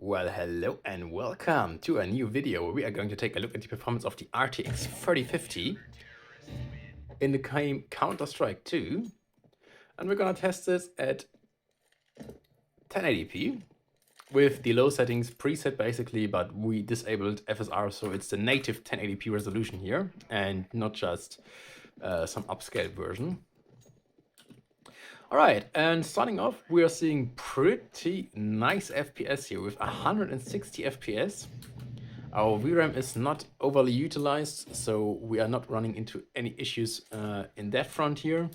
Well, hello and welcome to a new video where we are going to take a look at the performance of the RTX 3050 in the game Counter-Strike 2. And we're gonna test this at 1080p with the low settings preset basically, but we disabled FSR, so it's the native 1080p resolution here and not just some upscaled version. Alright, and starting off, we are seeing pretty nice FPS here with 160 FPS. Our VRAM is not overly utilized, so we are not running into any issues in that front here,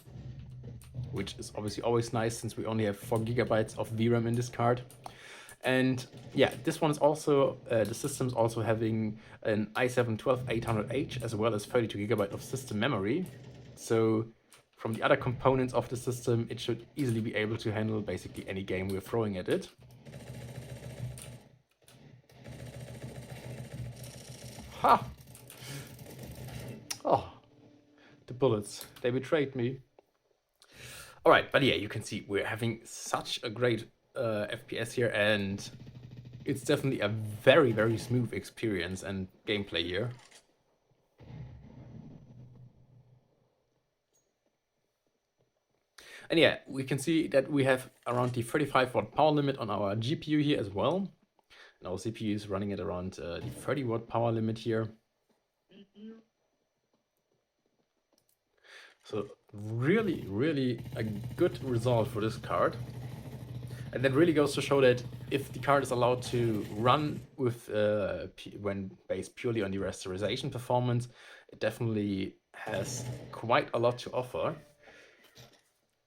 which is obviously always nice since we only have 4 GB of VRAM in this card. And yeah, this one is also, the system's also having an i7-12800H as well as 32 GB of system memory. So from the other components of the system, it should easily be able to handle basically any game we're throwing at it. Ha! Oh, the bullets, they betrayed me. Alright, but yeah, you can see we're having such a great FPS here, and it's definitely a very, very smooth experience and gameplay here. And yeah, we can see that we have around the 35-watt power limit on our GPU here as well. And our CPU is running at around the 30-watt power limit here. So really, really a good result for this card. And that really goes to show that if the card is allowed to run with when based purely on the rasterization performance, it definitely has quite a lot to offer.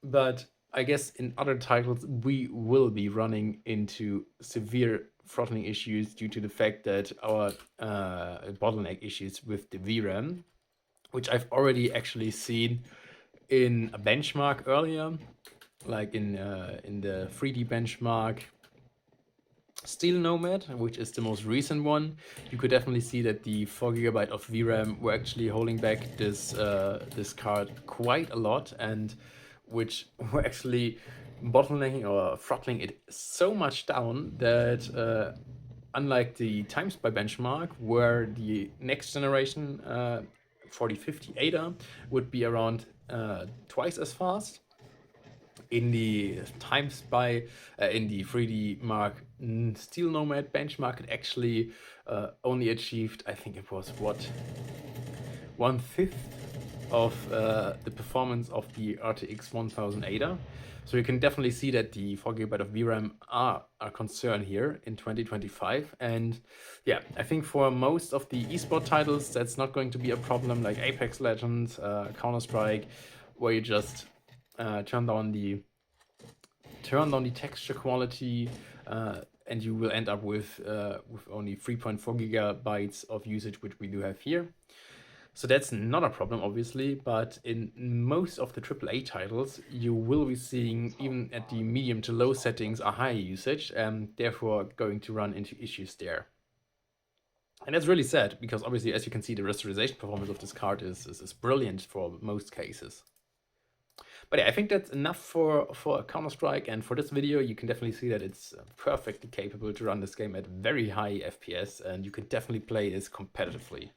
But I guess in other titles, we will be running into severe throttling issues due to the fact that our bottleneck issues with the VRAM, which I've already actually seen in a benchmark earlier, like in the 3D benchmark Steel Nomad, which is the most recent one. You could definitely see that the 4 GB of VRAM were actually holding back this this card quite a lot, and which were actually bottlenecking or throttling it so much down that unlike the Times by benchmark, where the next generation 4050 ADA would be around twice as fast, in the Times by in the 3D Mark Steel Nomad benchmark, it actually only achieved, I think it was what, 1/5 of the performance of the RTX 1000 ADA. So you can definitely see that the 4 GB of VRAM are a concern here in 2025. And yeah, I think for most of the esport titles, that's not going to be a problem, like Apex Legends, Counter-Strike, where you just turn down the texture quality, and you will end up with only 3.4 GB of usage, which we do have here. So that's not a problem, obviously, but in most of the AAA titles, you will be seeing, even at the medium to low settings, a high usage, and therefore going to run into issues there. And that's really sad, because obviously, as you can see, the rasterization performance of this card is brilliant for most cases. But yeah, I think that's enough for Counter-Strike, and for this video, you can definitely see that it's perfectly capable to run this game at very high FPS, and you can definitely play this competitively.